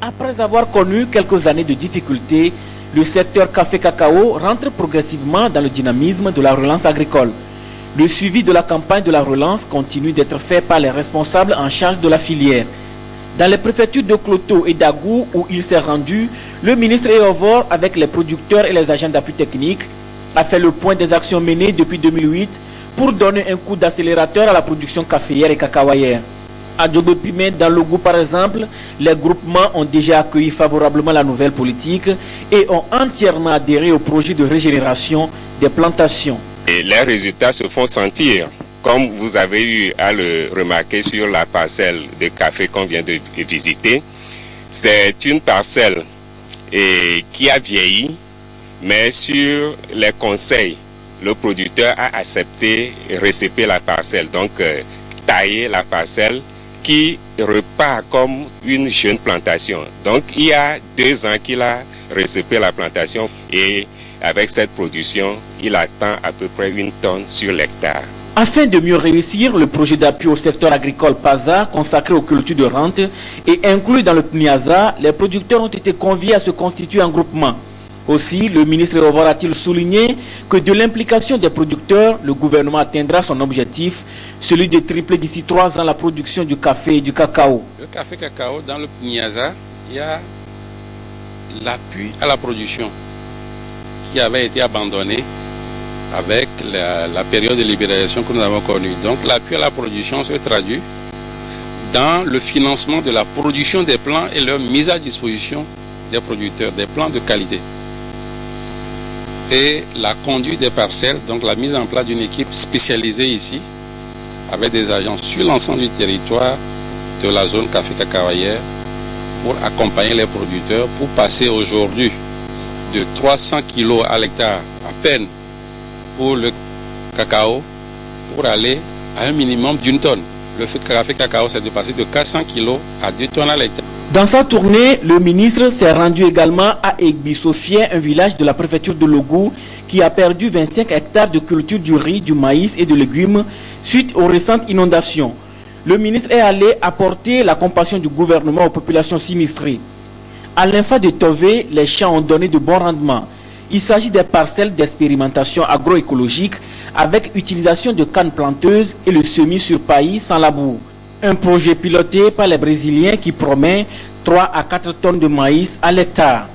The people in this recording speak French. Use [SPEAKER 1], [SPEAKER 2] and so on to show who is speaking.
[SPEAKER 1] Après avoir connu quelques années de difficultés, le secteur café-cacao rentre progressivement dans le dynamisme de la relance agricole. Le suivi de la campagne de la relance continue d'être fait par les responsables en charge de la filière. Dans les préfectures de Kloto et d'Agou où il s'est rendu, le ministre Eovor, avec les producteurs et les agents d'appui technique, a fait le point des actions menées depuis 2008 pour donner un coup d'accélérateur à la production caféière et cacaoyère. À Djogopimé, dans l'Ogou par exemple, les groupements ont déjà accueilli favorablement la nouvelle politique et ont entièrement adhéré au projet de régénération des plantations.
[SPEAKER 2] Et les résultats se font sentir, comme vous avez eu à le remarquer sur la parcelle de café qu'on vient de visiter. C'est une parcelle qui a vieilli, mais sur les conseils, le producteur a accepté récéper la parcelle, donc tailler la parcelle qui repart comme une jeune plantation. Donc il y a 2 ans qu'il a récépé la plantation et avec cette production, il attend à peu près 1 tonne sur l'hectare.
[SPEAKER 1] Afin de mieux réussir, le projet d'appui au secteur agricole PASA, consacré aux cultures de rente et inclus dans le PNIASA, les producteurs ont été conviés à se constituer en groupement. Aussi, le ministre Eovor a-t-il souligné que de l'implication des producteurs, le gouvernement atteindra son objectif, celui de tripler d'ici 3 ans la production du café et du cacao.
[SPEAKER 3] Le café-cacao, dans le PNIASA, il y a l'appui à la production qui avait été abandonné avec la période de libéralisation que nous avons connue. Donc l'appui à la production se traduit dans le financement de la production des plants et leur mise à disposition des producteurs, des plants de qualité. Et la conduite des parcelles, donc la mise en place d'une équipe spécialisée ici, avec des agents sur l'ensemble du territoire de la zone café-cacaoyère pour accompagner les producteurs pour passer aujourd'hui de 300 kg à l'hectare à peine pour le cacao pour aller à un minimum d'1 tonne. Le café-cacao, c'est de passer de 400 kg à 2 tonnes à l'hectare.
[SPEAKER 1] Dans sa tournée, le ministre s'est rendu également à Egbisofien, un village de la préfecture de Logou qui a perdu 25 hectares de culture du riz, du maïs et de légumes suite aux récentes inondations. Le ministre est allé apporter la compassion du gouvernement aux populations sinistrées. À l'infa de Tové, les champs ont donné de bons rendements. Il s'agit des parcelles d'expérimentation agroécologique avec utilisation de cannes planteuses et le semis sur paillis sans labour. Un projet piloté par les Brésiliens qui promet 3 à 4 tonnes de maïs à l'hectare.